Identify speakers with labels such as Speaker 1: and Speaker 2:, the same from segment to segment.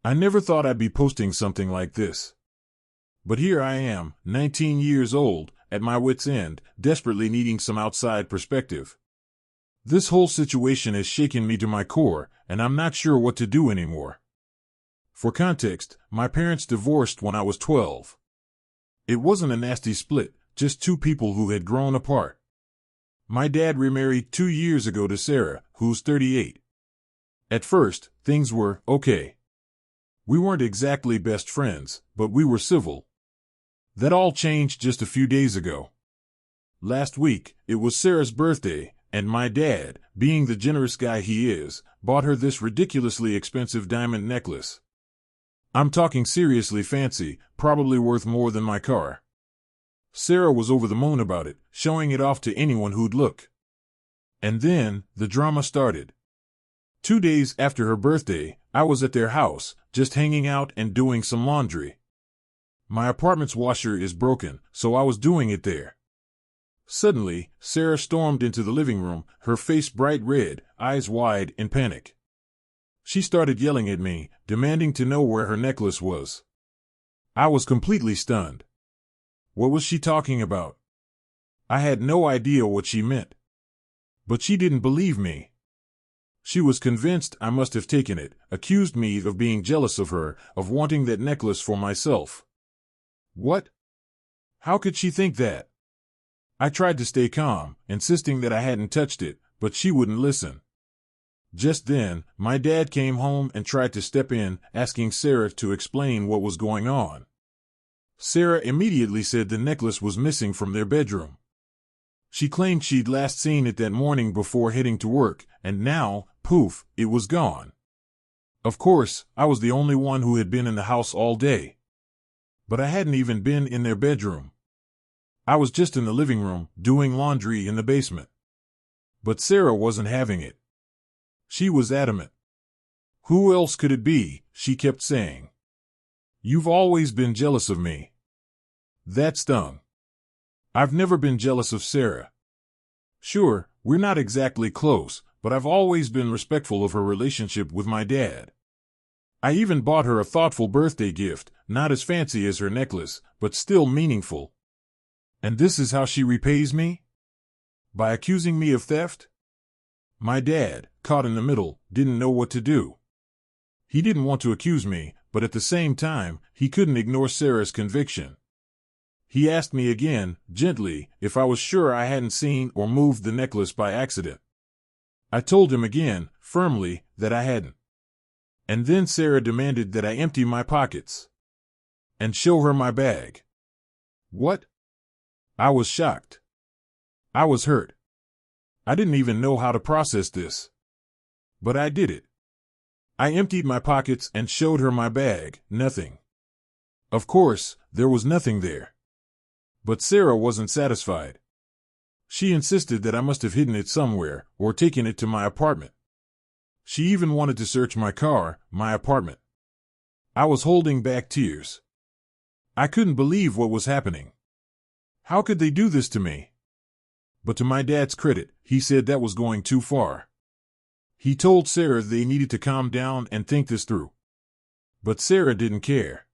Speaker 1: I never thought I'd be posting something like this. But here I am, 19 years old, at my wit's end, desperately needing some outside perspective. This whole situation has shaken me to my core, and I'm not sure what to do anymore. For context, my parents divorced when I was 12. It wasn't a nasty split, just two people who had grown apart. My dad remarried 2 years ago to Sarah, who's 38. At first, things were okay. We weren't exactly best friends, but we were civil. That all changed just a few days ago. Last week, it was Sarah's birthday, and my dad, being the generous guy he is, bought her this ridiculously expensive diamond necklace. I'm talking seriously fancy, probably worth more than my car. Sarah was over the moon about it, showing it off to anyone who'd look. And then, the drama started. 2 days after her birthday, I was at their house, just hanging out and doing some laundry. My apartment's washer is broken, so I was doing it there. Suddenly, Sarah stormed into the living room, her face bright red, eyes wide in panic. She started yelling at me, demanding to know where her necklace was. I was completely stunned. What was she talking about? I had no idea what she meant. But she didn't believe me. She was convinced I must have taken it, accused me of being jealous of her, of wanting that necklace for myself. What? How could she think that? I tried to stay calm, insisting that I hadn't touched it, but she wouldn't listen. Just then, my dad came home and tried to step in, asking Sarah to explain what was going on. Sarah immediately said the necklace was missing from their bedroom. She claimed she'd last seen it that morning before heading to work, and now, poof, it was gone. Of course, I was the only one who had been in the house all day. But I hadn't even been in their bedroom. I was just in the living room, doing laundry in the basement. But Sarah wasn't having it. She was adamant. Who else could it be, she kept saying. You've always been jealous of me. That stung. I've never been jealous of Sarah. Sure, we're not exactly close, but I've always been respectful of her relationship with my dad. I even bought her a thoughtful birthday gift, not as fancy as her necklace, but still meaningful. And this is how she repays me? By accusing me of theft? My dad, caught in the middle, didn't know what to do. He didn't want to accuse me, but at the same time, he couldn't ignore Sarah's conviction. He asked me again, gently, if I was sure I hadn't seen or moved the necklace by accident. I told him again, firmly, that I hadn't. And then Sarah demanded that I empty my pockets and show her my bag. What? I was shocked. I was hurt. I didn't even know how to process this. But I did it. I emptied my pockets and showed her my bag, nothing. Of course, there was nothing there. But Sarah wasn't satisfied. She insisted that I must have hidden it somewhere, or taken it to my apartment. She even wanted to search my car, my apartment. I was holding back tears. I couldn't believe what was happening. How could they do this to me? But to my dad's credit, he said that was going too far. He told Sarah they needed to calm down and think this through. But Sarah didn't care.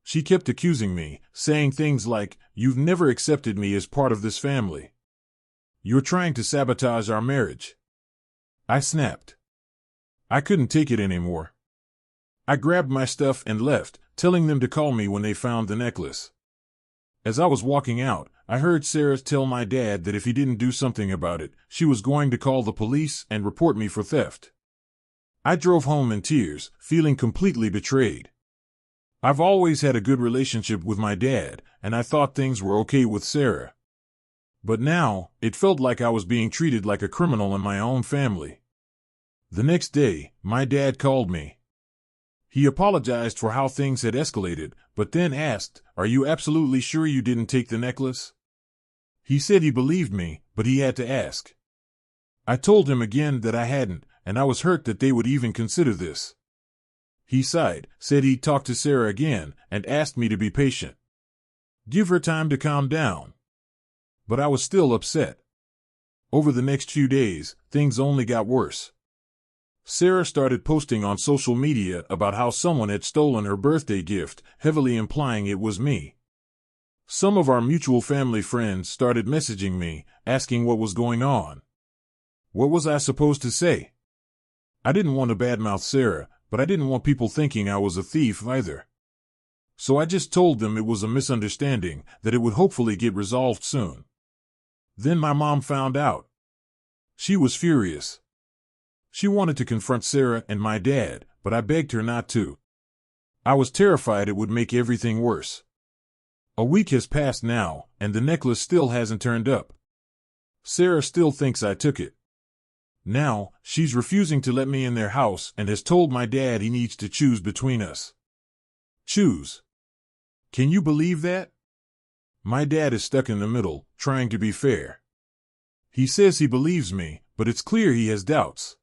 Speaker 1: She kept accusing me, saying things like, "You've never accepted me as part of this family. You're trying to sabotage our marriage." I snapped. I couldn't take it anymore. I grabbed my stuff and left, telling them to call me when they found the necklace. As I was walking out, I heard Sarah tell my dad that if he didn't do something about it, she was going to call the police and report me for theft. I drove home in tears, feeling completely betrayed. I've always had a good relationship with my dad, and I thought things were okay with Sarah. But now, it felt like I was being treated like a criminal in my own family. The next day, my dad called me. He apologized for how things had escalated, but then asked, "Are you absolutely sure you didn't take the necklace?" He said he believed me, but he had to ask. I told him again that I hadn't, and I was hurt that they would even consider this. He sighed, said he'd talk to Sarah again, and asked me to be patient. Give her time to calm down. But I was still upset. Over the next few days, things only got worse. Sarah started posting on social media about how someone had stolen her birthday gift, heavily implying it was me. Some of our mutual family friends started messaging me, asking what was going on. What was I supposed to say? I didn't want to badmouth Sarah, but I didn't want people thinking I was a thief either. So I just told them it was a misunderstanding, that it would hopefully get resolved soon. Then my mom found out. She was furious. She wanted to confront Sarah and my dad, but I begged her not to. I was terrified it would make everything worse. A week has passed now, and the necklace still hasn't turned up. Sarah still thinks I took it. Now, she's refusing to let me in their house and has told my dad he needs to choose between us. Choose. Can you believe that? My dad is stuck in the middle, trying to be fair. He says he believes me, but it's clear he has doubts.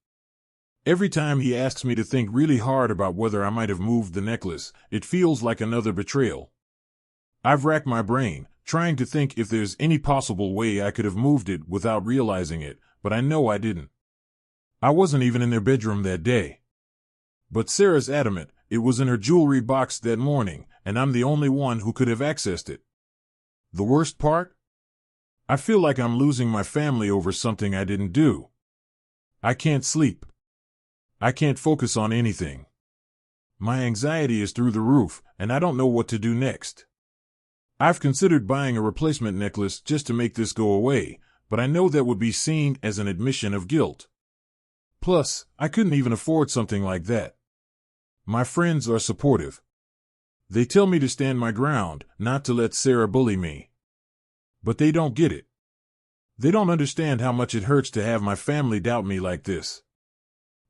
Speaker 1: Every time he asks me to think really hard about whether I might have moved the necklace, it feels like another betrayal. I've racked my brain, trying to think if there's any possible way I could have moved it without realizing it, but I know I didn't. I wasn't even in their bedroom that day. But Sarah's adamant it was in her jewelry box that morning, and I'm the only one who could have accessed it. The worst part? I feel like I'm losing my family over something I didn't do. I can't sleep. I can't focus on anything. My anxiety is through the roof, and I don't know what to do next. I've considered buying a replacement necklace just to make this go away, but I know that would be seen as an admission of guilt. Plus, I couldn't even afford something like that. My friends are supportive. They tell me to stand my ground, not to let Sarah bully me. But they don't get it. They don't understand how much it hurts to have my family doubt me like this.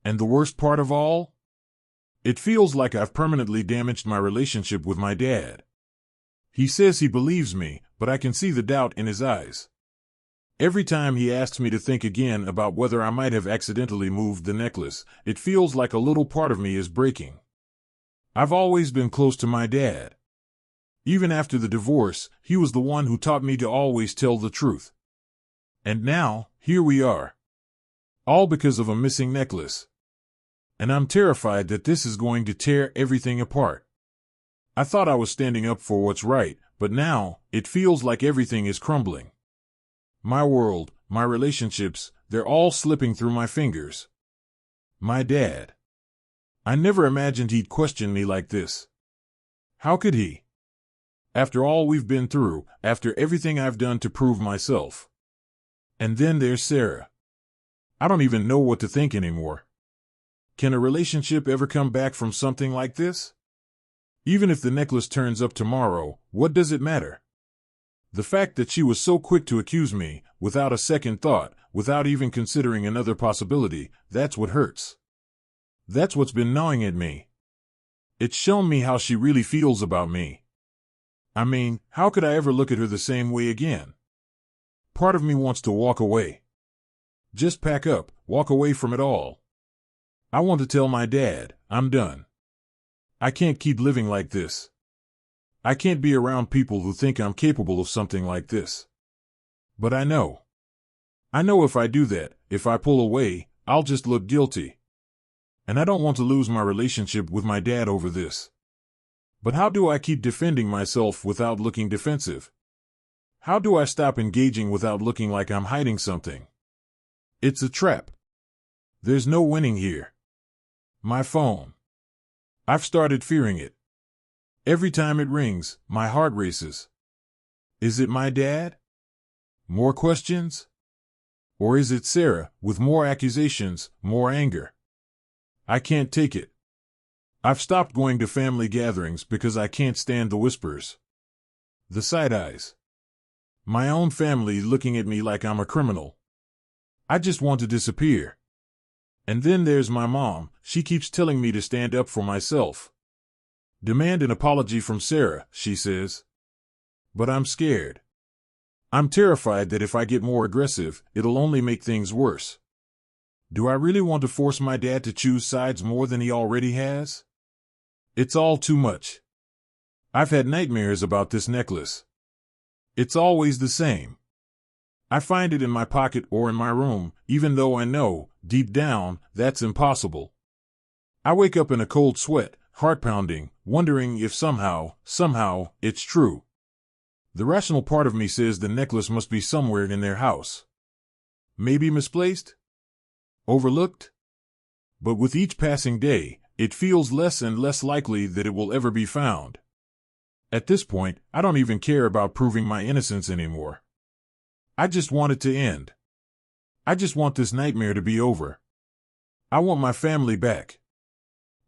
Speaker 1: And the worst part of all? It feels like I've permanently damaged my relationship with my dad. He says he believes me, but I can see the doubt in his eyes. Every time he asks me to think again about whether I might have accidentally moved the necklace, it feels like a little part of me is breaking. I've always been close to my dad. Even after the divorce, he was the one who taught me to always tell the truth. And now, here we are. All because of a missing necklace. And I'm terrified that this is going to tear everything apart. I thought I was standing up for what's right, but now, it feels like everything is crumbling. My world, my relationships, they're all slipping through my fingers. My dad. I never imagined he'd question me like this. How could he? After all we've been through, after everything I've done to prove myself. And then there's Sarah. I don't even know what to think anymore. Can a relationship ever come back from something like this? Even if the necklace turns up tomorrow, what does it matter? The fact that she was so quick to accuse me, without a second thought, without even considering another possibility, that's what hurts. That's what's been gnawing at me. It's shown me how she really feels about me. I mean, how could I ever look at her the same way again? Part of me wants to walk away. Just pack up, walk away from it all. I want to tell my dad, I'm done. I can't keep living like this. I can't be around people who think I'm capable of something like this. But I know. I know if I do that, if I pull away, I'll just look guilty. And I don't want to lose my relationship with my dad over this. But how do I keep defending myself without looking defensive? How do I stop engaging without looking like I'm hiding something? It's a trap. There's no winning here. My phone. I've started fearing it. Every time it rings, my heart races. Is it my dad? More questions? Or is it Sarah, with more accusations, more anger? I can't take it. I've stopped going to family gatherings because I can't stand the whispers. The side eyes. My own family looking at me like I'm a criminal. I just want to disappear. And then there's my mom, she keeps telling me to stand up for myself. Demand an apology from Sarah, she says. But I'm scared. I'm terrified that if I get more aggressive, it'll only make things worse. Do I really want to force my dad to choose sides more than he already has? It's all too much. I've had nightmares about this necklace. It's always the same. I find it in my pocket or in my room, even though I know, deep down, that's impossible. I wake up in a cold sweat, heart pounding, wondering if somehow, it's true. The rational part of me says the necklace must be somewhere in their house. Maybe misplaced? Overlooked? But with each passing day, it feels less and less likely that it will ever be found. At this point, I don't even care about proving my innocence anymore. I just want it to end. I just want this nightmare to be over. I want my family back.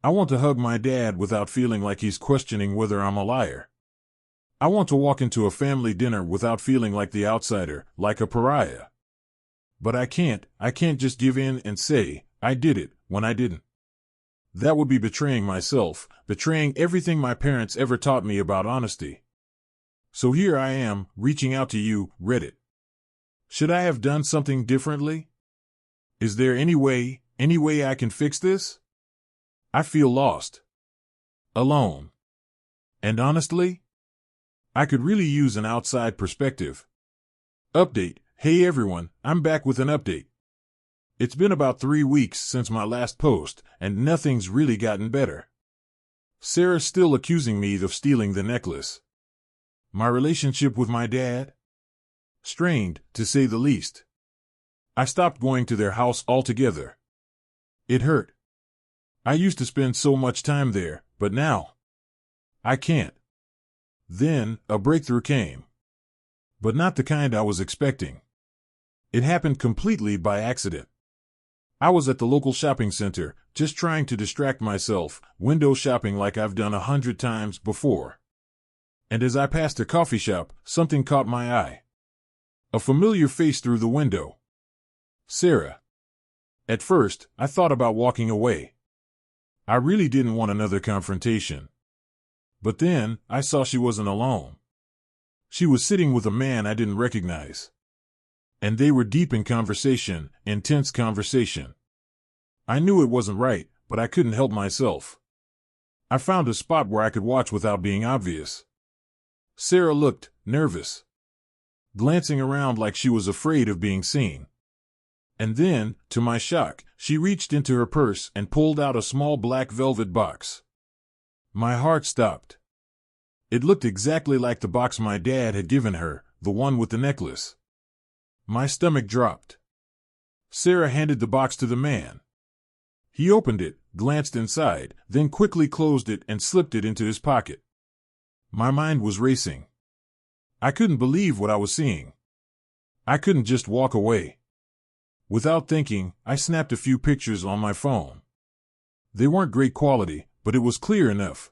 Speaker 1: I want to hug my dad without feeling like he's questioning whether I'm a liar. I want to walk into a family dinner without feeling like the outsider, like a pariah. But I can't just give in and say, I did it, when I didn't. That would be betraying myself, betraying everything my parents ever taught me about honesty. So here I am, reaching out to you, Reddit. Should I have done something differently? Is there any way I can fix this? I feel lost. Alone. And honestly, I could really use an outside perspective. Update. Hey everyone, I'm back with an update. It's been about 3 weeks since my last post, and nothing's really gotten better. Sarah's still accusing me of stealing the necklace. My relationship with my dad? Strained, to say the least. I stopped going to their house altogether. It hurt. I used to spend so much time there, but now I can't. Then, a breakthrough came. But not the kind I was expecting. It happened completely by accident. I was at the local shopping center, just trying to distract myself, window shopping like I've done 100 times before. And as I passed a coffee shop, something caught my eye. A familiar face through the window. Sarah. At first, I thought about walking away. I really didn't want another confrontation. But then, I saw she wasn't alone. She was sitting with a man I didn't recognize. And they were deep in conversation, intense conversation. I knew it wasn't right, but I couldn't help myself. I found a spot where I could watch without being obvious. Sarah looked nervous, glancing around like she was afraid of being seen. And then, to my shock, she reached into her purse and pulled out a small black velvet box. My heart stopped. It looked exactly like the box my dad had given her, the one with the necklace. My stomach dropped. Sarah handed the box to the man. He opened it, glanced inside, then quickly closed it and slipped it into his pocket. My mind was racing. I couldn't believe what I was seeing. I couldn't just walk away. Without thinking, I snapped a few pictures on my phone. They weren't great quality, but it was clear enough.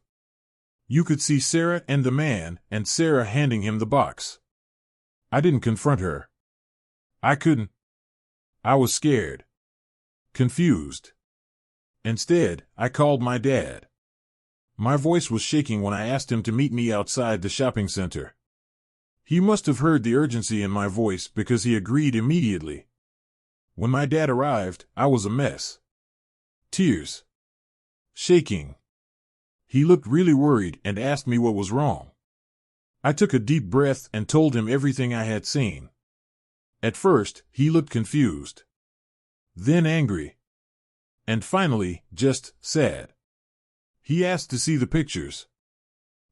Speaker 1: You could see Sarah and the man, and Sarah handing him the box. I didn't confront her. I couldn't. I was scared. Confused. Instead, I called my dad. My voice was shaking when I asked him to meet me outside the shopping center. He must have heard the urgency in my voice because he agreed immediately. When my dad arrived, I was a mess. Tears. Shaking. He looked really worried and asked me what was wrong. I took a deep breath and told him everything I had seen. At first, he looked confused. Then angry. And finally, just sad. He asked to see the pictures.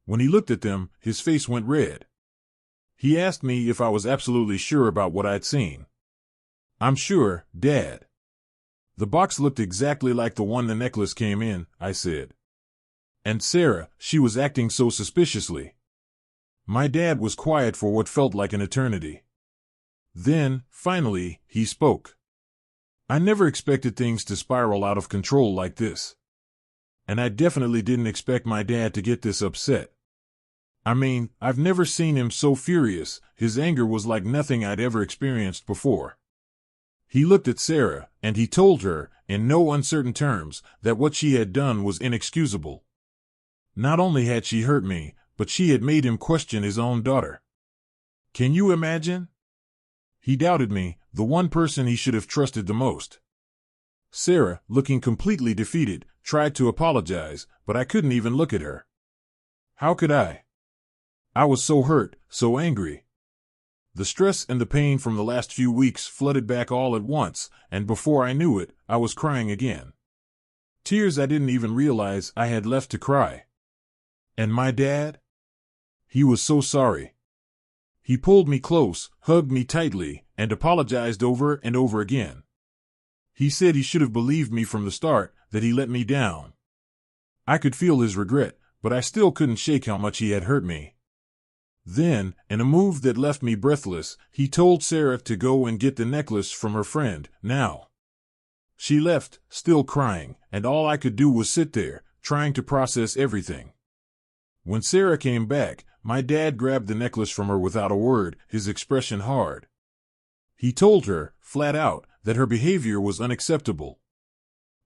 Speaker 1: When he looked at them, his face went red. He asked me if I was absolutely sure about what I'd seen. I'm sure, Dad. The box looked exactly like the one the necklace came in, I said. And Sarah, she was acting so suspiciously. My dad was quiet for what felt like an eternity. Then, finally, he spoke. I never expected things to spiral out of control like this. And I definitely didn't expect my dad to get this upset. I mean, I've never seen him so furious. His anger was like nothing I'd ever experienced before. He looked at Sarah, and he told her, in no uncertain terms, that what she had done was inexcusable. Not only had she hurt me, but she had made him question his own daughter. Can you imagine? He doubted me, the one person he should have trusted the most. Sarah, looking completely defeated, tried to apologize, but I couldn't even look at her. How could I? I was so hurt, so angry. The stress and the pain from the last few weeks flooded back all at once, and before I knew it, I was crying again. Tears I didn't even realize I had left to cry. And my dad? He was so sorry. He pulled me close, hugged me tightly, and apologized over and over again. He said he should have believed me from the start, that he let me down. I could feel his regret, but I still couldn't shake how much he had hurt me. Then, in a move that left me breathless, he told Sarah to go and get the necklace from her friend, now. She left, still crying, and all I could do was sit there, trying to process everything. When Sarah came back, my dad grabbed the necklace from her without a word, his expression hard. He told her, flat out, that her behavior was unacceptable.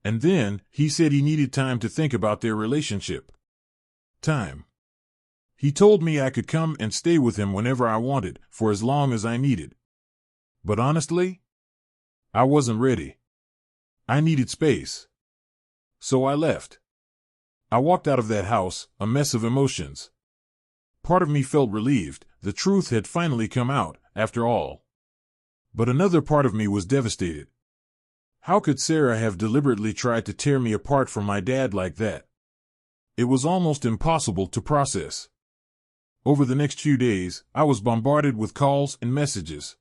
Speaker 1: And then, he said he needed time to think about their relationship. Time. He told me I could come and stay with him whenever I wanted, for as long as I needed. But honestly, I wasn't ready. I needed space. So I left. I walked out of that house, a mess of emotions. Part of me felt relieved, the truth had finally come out, after all. But another part of me was devastated. How could Sarah have deliberately tried to tear me apart from my dad like that? It was almost impossible to process. Over the next few days, I was bombarded with calls and messages.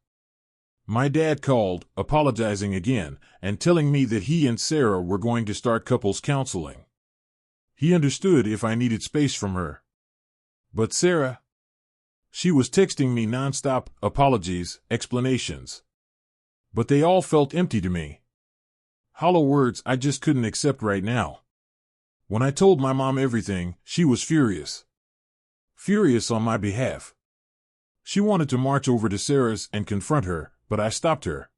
Speaker 1: My dad called, apologizing again, and telling me that he and Sarah were going to start couples counseling. He understood if I needed space from her. But Sarah? She was texting me nonstop, apologies, explanations. But they all felt empty to me. Hollow words I just couldn't accept right now. When I told my mom everything, she was furious. Furious on my behalf. She wanted to march over to Sarah's and confront her, but I stopped her.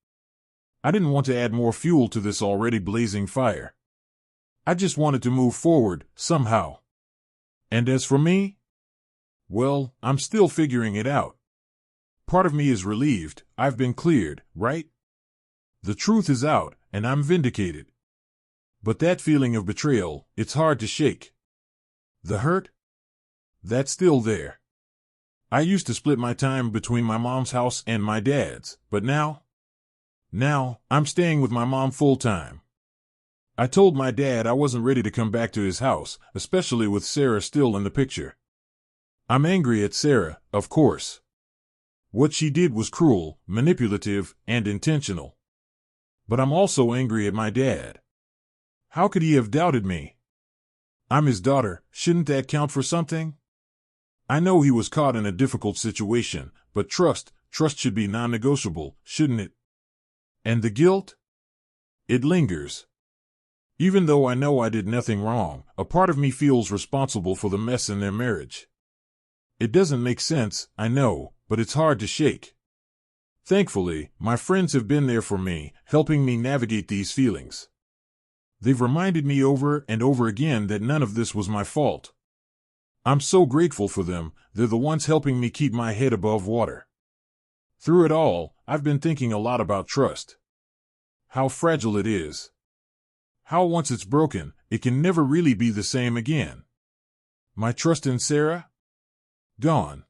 Speaker 1: I didn't want to add more fuel to this already blazing fire. I just wanted to move forward, somehow. And as for me? Well, I'm still figuring it out. Part of me is relieved, I've been cleared, right? The truth is out, and I'm vindicated. But that feeling of betrayal, it's hard to shake. The hurt? That's still there. I used to split my time between my mom's house and my dad's, but now, I'm staying with my mom full time. I told my dad I wasn't ready to come back to his house, especially with Sarah still in the picture. I'm angry at Sarah, of course. What she did was cruel, manipulative, and intentional. But I'm also angry at my dad. How could he have doubted me? I'm his daughter, shouldn't that count for something? I know he was caught in a difficult situation, but trust should be non-negotiable, shouldn't it? And the guilt? It lingers. Even though I know I did nothing wrong, a part of me feels responsible for the mess in their marriage. It doesn't make sense, I know, but it's hard to shake. Thankfully, my friends have been there for me, helping me navigate these feelings. They've reminded me over and over again that none of this was my fault. I'm so grateful for them, they're the ones helping me keep my head above water. Through it all, I've been thinking a lot about trust. How fragile it is. How once it's broken, it can never really be the same again. My trust in Sarah? Gone.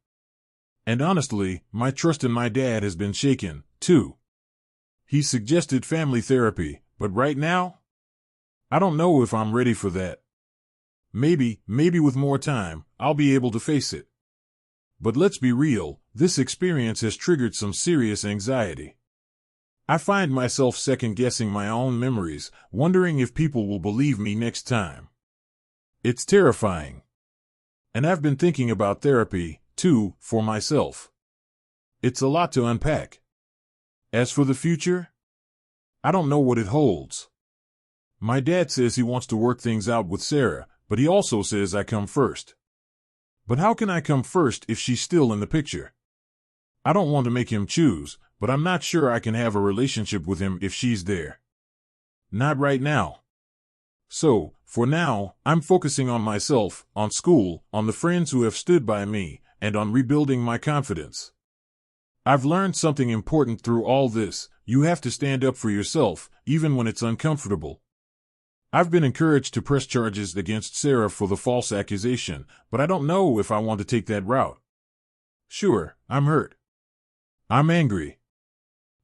Speaker 1: And honestly, my trust in my dad has been shaken, too. He suggested family therapy, but right now? I don't know if I'm ready for that. Maybe with more time, I'll be able to face it. But let's be real, this experience has triggered some serious anxiety. I find myself second-guessing my own memories, wondering if people will believe me next time. It's terrifying. And I've been thinking about therapy, too, for myself. It's a lot to unpack. As for the future, I don't know what it holds. My dad says he wants to work things out with Sarah, but he also says I come first. But how can I come first if she's still in the picture? I don't want to make him choose, but I'm not sure I can have a relationship with him if she's there. Not right now. So, for now, I'm focusing on myself, on school, on the friends who have stood by me, and on rebuilding my confidence. I've learned something important through all this: you have to stand up for yourself, even when it's uncomfortable. I've been encouraged to press charges against Sarah for the false accusation, but I don't know if I want to take that route. Sure, I'm hurt. I'm angry.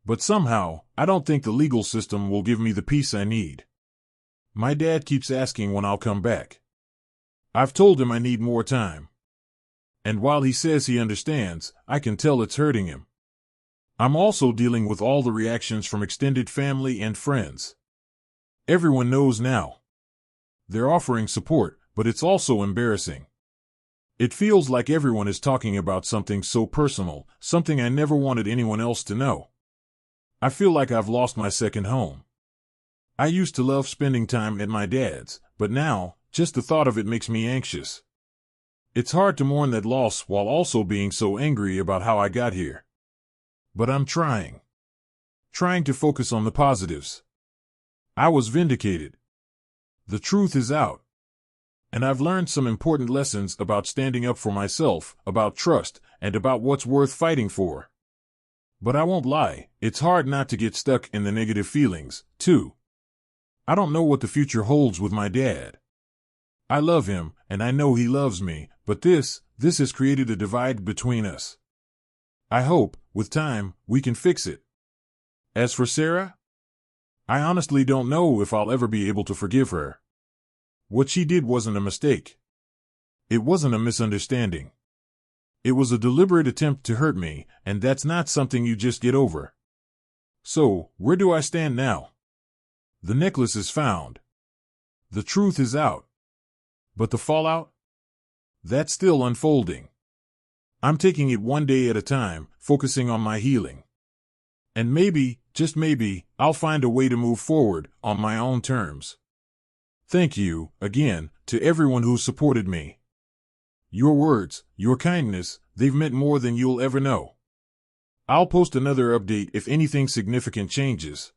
Speaker 1: But somehow, I don't think the legal system will give me the peace I need. My dad keeps asking when I'll come back. I've told him I need more time. And while he says he understands, I can tell it's hurting him. I'm also dealing with all the reactions from extended family and friends. Everyone knows now. They're offering support, but it's also embarrassing. It feels like everyone is talking about something so personal, something I never wanted anyone else to know. I feel like I've lost my second home. I used to love spending time at my dad's, but now, just the thought of it makes me anxious. It's hard to mourn that loss while also being so angry about how I got here. But I'm trying to focus on the positives. I was vindicated. The truth is out. And I've learned some important lessons about standing up for myself, about trust, and about what's worth fighting for. But I won't lie, it's hard not to get stuck in the negative feelings, too. I don't know what the future holds with my dad. I love him, and I know he loves me, but this has created a divide between us. I hope, with time, we can fix it. As for Sarah, I honestly don't know if I'll ever be able to forgive her. What she did wasn't a mistake. It wasn't a misunderstanding. It was a deliberate attempt to hurt me, and that's not something you just get over. So, where do I stand now? The necklace is found. The truth is out. But the fallout? That's still unfolding. I'm taking it one day at a time, focusing on my healing. And maybe, just maybe, I'll find a way to move forward on my own terms. Thank you, again, to everyone who supported me. Your words, your kindness, they've meant more than you'll ever know. I'll post another update if anything significant changes.